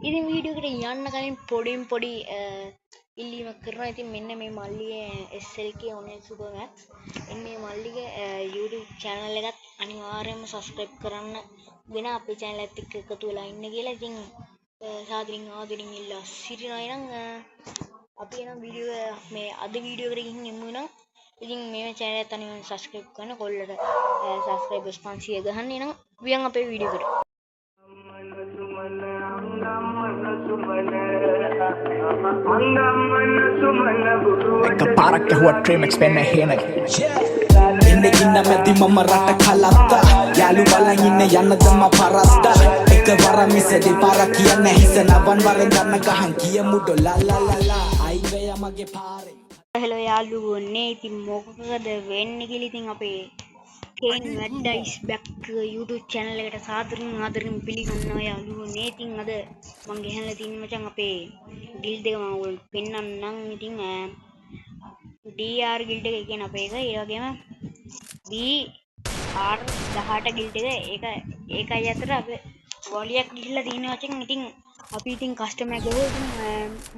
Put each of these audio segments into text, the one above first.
ඉතින් වීඩියෝ එකට යන්න කලින් පොඩි ඉල්ලීමක් කරනවා. ඉතින් මෙන්න මේ මල්ලිගේ SLK online super max. මේ මල්ලිගේ YouTube channel එකත් අනිවාර්යයෙන්ම subscribe කරන්න වෙන අපේ channel එකත් එක්ක එකතු වෙලා ඉන්න කියලා. ඉතින් සාදරයෙන් ආදරයෙන් ඉල්ලා සිටිනවා. එහෙනම් අපි එනම් වීඩියෝ මේ අද වීඩියෝ එකට ගිහින් එමු නම් ඉතින් මේ channel එකත් අනිවාර්යෙන් subscribe කරන්න. කොල්ලට subscribers 500 ගහන්න. එහෙනම් වියන් අපේ වීඩියෝ එකට. එක පාරක් ඇහුවා ට්‍රීමෙක්ස් පෙන්න හේන ඉන්නේ ඉන්න මැදි මම රට කලත්තා යාළු බලන් ඉන්න යන්නද මම පරස්තා එක වර මිස දෙපාරක් කියන්නේ හිස නවන් වරෙන් ගන්න ගහන් කියමු ඩොලලා අයි වේ මගේ පාරේ හෙලෝ යාළුවෝනේ ඉතින් මොකකද වෙන්නේ කියලා ඉතින් අපේ කේන් වැඩ්ඩා is back YouTube channel එකට ආදරෙන් පිළිගන්නවා යාළුවෝනේ. ඉතින් අද මම ගෙහලා තියෙන මචං අපේ guild එක මම ඔයගොල්ලන්ට පෙන්නන්නම්. ඉතින් DR guild එක කියන අපේ එක ඒ වගේම BR 18 guild එක ඒකයි අතර අපි වලියක් ගිහිල්ලා තියෙනවා මචං. ඉතින් අපි ඉතින් කස්ටම් එක ගහුවා. ඉතින්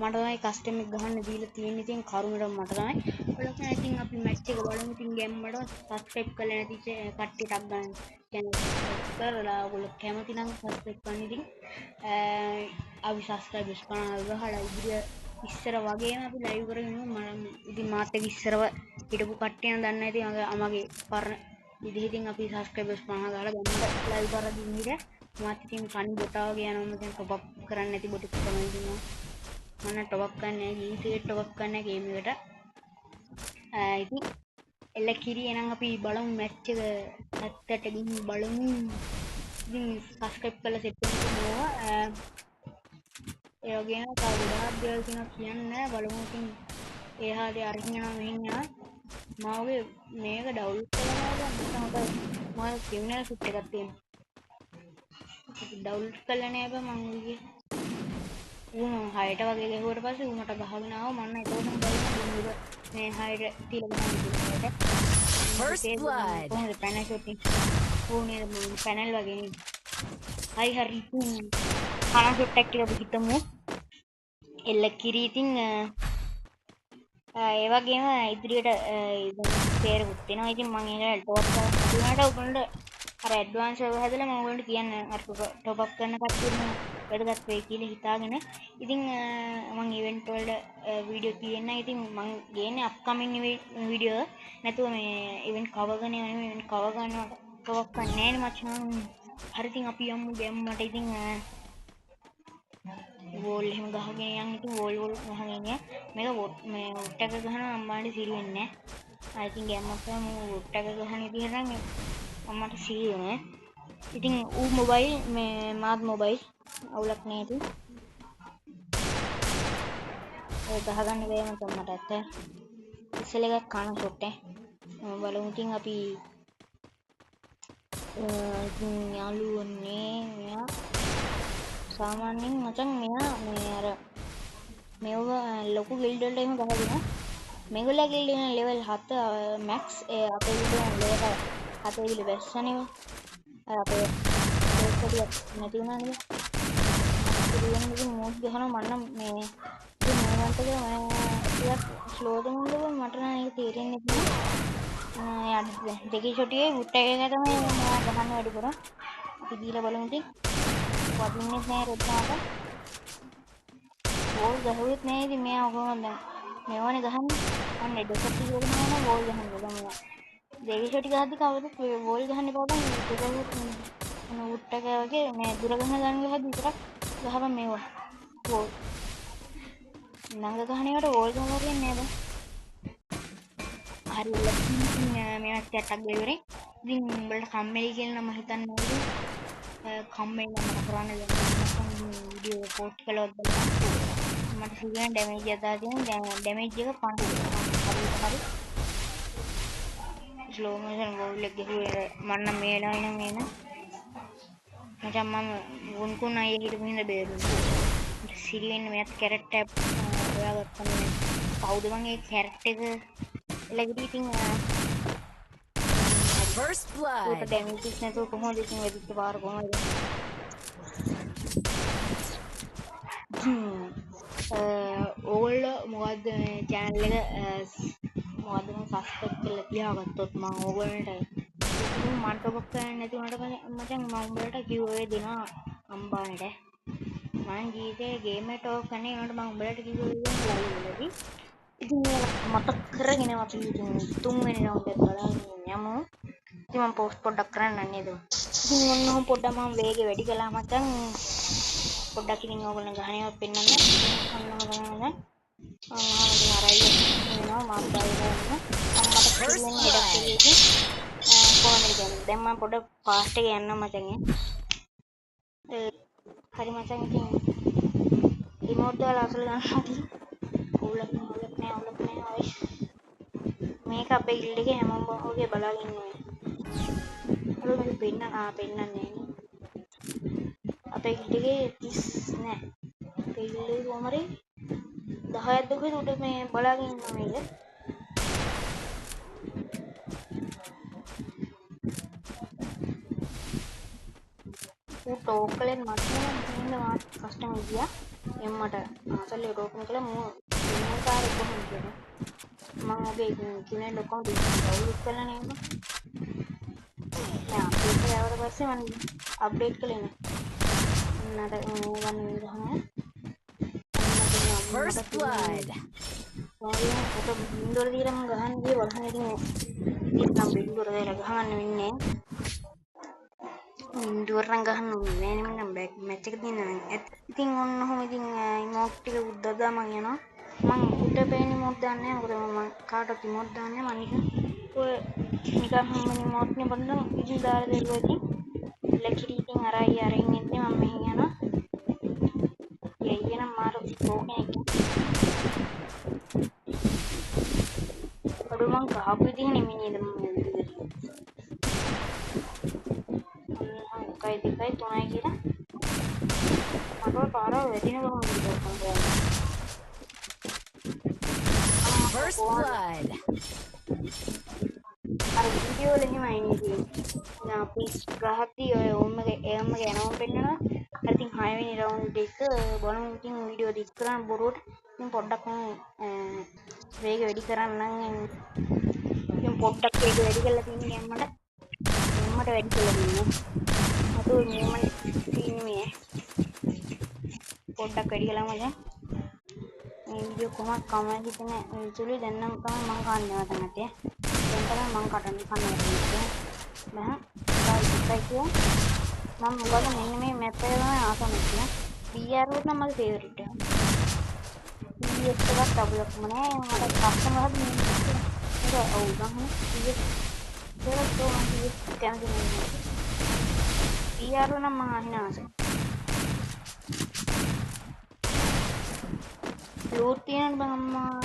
මට තමයි කස්ටම් එක ගහන්න දීලා තියෙන්නේ. ඉතින් කරුණට මට තමයි. ඔයගොල්ලෝ ඉතින් අපි මැච් එක බලමු. ඉතින් ගේම්මට සබ්ස්ක්‍රයිබ් කරලා නැති කට්ටියට ගන්න channel එක කරලා ඔයගොල්ලෝ කැමති නම් සබ්ස්ක්‍රයිබ් කරන්න. ඉතින් අපි සබ්ස්ක්‍රයිබර්ස් කරනවා ගහලා ඉදිරිය ඉස්සර වගේම අපි ලයිව් කරගෙන මම ඉතින් මාත් එක්ක ඉස්සරව හිටපු කට්ටියන් දන්නේ නැති මගේ පරණ ඉතින් අපි සබ්ස්ක්‍රයිබර්ස් 50 ගහලා ගමකට ලයිව් කරලා ඉන්නේ. මාත් ඉතින් කන් බොටා වගේ යනවා. මම දැන් টপ අප් කරන්න නැති බොටු තමයි ඉන්නවා. මම টপ අප් කරන්නේ නැහැ. ජීවිතේට টপ අප් කරන්නේ ගේම් එකට. ඉතින් එල්ල කිරි එහෙනම් අපි බලමු මැච් එක ඇත්තට ගිහින් බලමු. ඉතින් සබ්ස්ක්‍රයිබ් කරලා සෙට් කරනවා. ඒ වගේම තව ගොඩාක් දේවල් තියෙනවා කියන්න බලමු. ඉතින් ඒ හරිය අරගෙන යනවා මෙහෙන් යනවා. මාගේ මේක ඩවුන්ලෝඩ් කරනවා නම් හොඳයි. මම ක්‍රිමිනල් ෆිට් එකක් තියෙනවා. ඩවුන්ලෝඩ් කරලා නෑ බෑ මම ගියේ. ඌ 6ට වගේ ගහුවට පස්සේ ඌ මට ගහගෙන ආවා. මම ඒකෝටම බලන්න මේ 6ට තියලා ගහන්න First blood. කොහොමද පැනල් ෂොටින් ඕනේ පැනල් වගේ නේ. හරි කන ෂොට් එකක් ටික අපි හිතමු. එල්ල කිරි ඉතින් ඒ වගේම ඉදිරියට තේරුත් වෙනවා. ඉතින් මම ඒක ටොප් කරලා ඔයගොල්ලන්ට අර ඇඩ්වාන්ස් එක හදලා මම ඔයගොල්ලන්ට කියන්නේ අර ටොප් අප් කරන කට්ටියම වැඩගත් වෙයි කියලා හිතාගෙන. ඉතින් මම ඉවෙන්ට් වල වීඩියෝ තියෙනවා. ඉතින් මම ගේන්නේ අප්කමින් වීඩියෝ නැතුව මේ ඉවෙන්ට් කවර් කරනවා නෙමෙයි. ඉවෙන්ට් කවර් කරනවා කවර් කරන්නේ නැහැ නේ මචං. හරි ඉතින් අපි යමු ගේම්මට. ඉතින් වෝල් එහෙම ගහගෙන යන්. ඉතින් වෝල් ගහගෙන යන්නේ මේක මේ වුට් එක ගහනවා අම්මාට සිරි වෙන්නේ නැහැ. ඉතින් ගේම්මක් තමයි මම වුට් එක ගහන විදිහට නම් අම්මට සිරි වෙන්නේ. ඉතින් ඌ මොබයිල් මේ මාත් මොබයිල් අවුලක් නෑ. ඉතින් ඔය ගහගන්න බෑ මට ඇත්ත. ඉස්සෙල් එකක් කන ෂොට් එක බලමු. ඉතින් අපි ඉතින් යාළුවනේ මෙයා සාමාන්‍යයෙන් මචං මෙයා මේ අර මේව ලොකු ගිල්ඩ් වලට එහෙම ගහගෙන මේගොල්ලෝ ගිල්ඩ් එක ලෙවල් 7 මැක්ස් අපේ ගිල්ඩ් ලෙවල් 7 විල වැස්සනේ. අපේ ඒක නැති වුණා නේද? ඉතින් මොස් ගහන මන්න මේ ඉතින් මේකට මම ටිකක් ස්ලෝද මොකද මට නම් ඒක තේරෙන්නේ නැහැ. දෙකේ ෂොටියේ වුට් එක තමයි මම ගහන්න වැඩි කරා. අපි දීලා බලමු. ඉතින් වදින්නේ නැහැ රෙද්දාට. බෝල් ගහුවෙත් නැහැ. ඉතින් මෙයා කොහොමද මේවනේ ගහන්නේ? අන්න දෙකක් ඉවරම නම් බෝල් ගහන්න බෑ. දෙකේ ෂොටි ගහද්දි කවුද බෝල් ගහන්න එපා බං. ඒක වුට් එක වගේ මේ දුර ගහන ගහද්දි විතරක් ගහපන් මේවා. බෝල් නංග ගහන එකට බෝල් ගහලා කියන්නේ නෑ බං. හරි මේ චැට් එකක් දෙවරේ. ඉතින් උඹලට කම්මැලි කියලා නම් හිතන්නේ නේද? කම්මැලි නම් මට කරන්න දෙන්න. වීඩියෝ පෝස්ට් කළොත් මට සිවියන් ඩැමේජ් එකක් දාලා තියෙනවා. ඩැමේජ් එක 50. හරි. ස්ලෝ මොෂන් බෝල් එක ගිහුවේ මන්න මේ ලායින මේන. මචං මම වුන්කුන් අය හිටපු හින්දා බේරුණා. සිරි වෙන්නේ මෙයාත් කැරට් එක හොයාගත්තා නේ. කවුද මං ඒ කැරට් එක එලගිටි ඉතින් First blood. ඌට ඩැමේජ් නැතුව කොහොමද ඉතින් වෙදිච්ච පාර කොහොමද? ඕගොල්ලෝ මොකද්ද මේ channel එක මොකද්ද මම subscribe කරලා තියාගත්තොත් මම ඕගොල්ලන්ට මට ඔබ කරන්නේ නැති වුණාට මචං මම උඹලට giveaway දෙනවා අම්බානට මම ජීවිතේ ගේම් එක ටෝක් කරන්නේ ඒනට මම උඹලට giveaway දෙනවා live වලදී ඉතින් මතක් කරගෙන අපි ඉතින් තුන්වෙනි round එක බලන්න යමු ඉතින් මම post පොඩ්ඩක් කරන්න නේද ඉතින් ඔන්නෝම පොඩ්ඩක් මම වේගෙ වැඩි කළා මචං පොඩ්ඩක් ඉතින් ඕගොල්ලෝ ගහනවත් පෙන්නන්න ඔන්නෝම ගහනවා ඉතින් අරයි වෙනවා මම බලන්න මට කියන්නේ හෙඩක් එකකින් කොහොමද කියන්නේ දැන් මම පොඩ්ඩක් fast එක යන්නම් මචං හරි මචං ඉතින් රිමෝට් දාලා අසල ගන්නවා අවුලක් නෑ ඔය මේක අපේ ගිල්ඩ් එකේ හැමෝම ඔගේ බලාගෙන ඉන්නවා හරි මම පෙන්නන්නේ නේ අපේ ගිල්ඩ් එකේ 30 නෑ අපේ ගිල්ඩ් එකේ කොහමරි 10ක් දුකේ උඩ මේ බලාගෙන ඉන්නවා මේක टॉक कले मतलब मार्क कस्टम दिया एम्मट असल टोकन कले मूणु सारी कोन මම ඔගේ කිනේ ලොකම ඩවුන්ලෝඩ් කරලා නේද දැන් අප්ඩේට් කරලා පස්සේ මම අප්ඩේට් කළේ නෑ වන් විදිහම First blood. ඔක බින්දුවර දීලා මම ගහන්න ගියේ බලන්න ඉතින් නම් බින්දුවර දාලා ගහන්න වෙන්නේ ඉන්ඩුවරන් ගහන්න ඕනේ නේ මම බෑක් මැච් එක දිනනවා ඉතින් ඔන්න ඔහොම ඉතින් ඉමෝට් ටික උද්දදා මම යනවා මම උඩ පේන ඉමෝට් දාන්නේ මොකද මම කාටවත් ඉමෝට් දාන්නේ මම නිකන් ඔය නිකන් මම ඉමෝට් නේ බඳන් ඉතින් දාලා දෙල්වා ඉතින් ලැකිරි ඉතින් අරයි අරින් ඉන්නේ මම මෙහෙ යනවා යයියනම් මාර ඕකේ අර මං ගහපු ඉතින් නෙමෙයි නේද මම කයි දෙකයි තුනයි කියලා මට පාර වෙදින ගමන් ඉඳලා First blood. අර වීඩියෝ වල එහෙමයි නේද අපි ගහද්දි ඔය ඔම්මගේ යනවම පෙන්නනවා අර ඉතින් 6 වෙනි රවුන්ඩ් එක බලමු ඉතින් වීඩියෝ දික් කරන් බොරුවට ඉතින් පොඩ්ඩක් වේග වැඩි කරන්නම් ඉතින් පොඩ්ඩක් වේග වැඩි කරලා තින්නේ අම්මට වැඩි කරලා තින්නේ අතෝ මූමන්ට් තින්නේ පොඩ්ඩක් වැඩි කළාම දැන් මේ වීඩියෝ කොහොමද කමෙන්ට් හිතන්නේ ඉතුරුයි දැන් නම් තමයි මම කන්නේ නැතේ දැන් තමයි මම කටන්නේ කන්නේ බෑ ගායිස් මම මොකද මෙන්න මේ මැප් එක තමයි ආසම කියන්නේ BR වල නම් මගේ ෆේවරිට් එක BS එකක් ඩබ්ලුක් මනේ මට කස්ටමර් හද මේක ඔව් ගන්න BS ඒක තමයි BS කැමති නේ BR වල නම් මම අහින ආසයි ලෝඩ් තියන්න බං අම්මා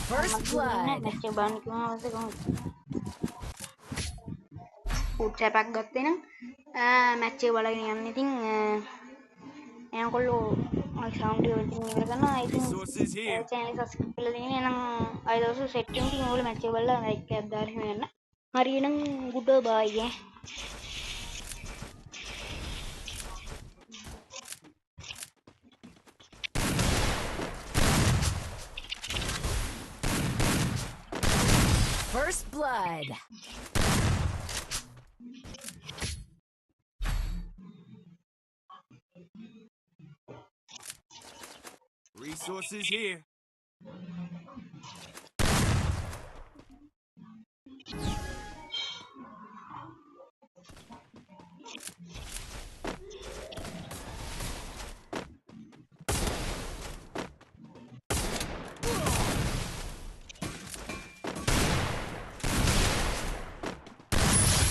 First blood. උට්ටපක් ගත්තේ නම් මැච් එක බලගෙන යන්න ඉතින් එනකොල්ලෝ සවුන්ඩ් එක ඉතින් ඉවර කරනවා ඉතින් channel එක subscribe කරලා තියෙන එහෙනම් අය දවස් සෙට් වෙන ඉතින් ඕගොල්ලෝ මැච් එක බලලා ලයික් එකක් දාලා යන්න හරි එහෙනම් good bye First blood. Resources here.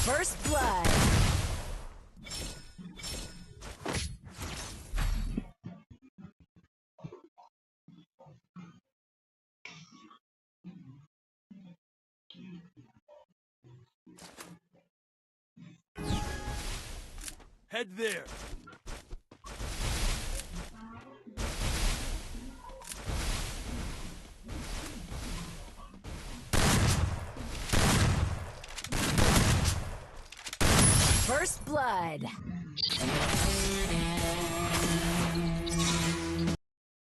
First blood. Head there. First blood.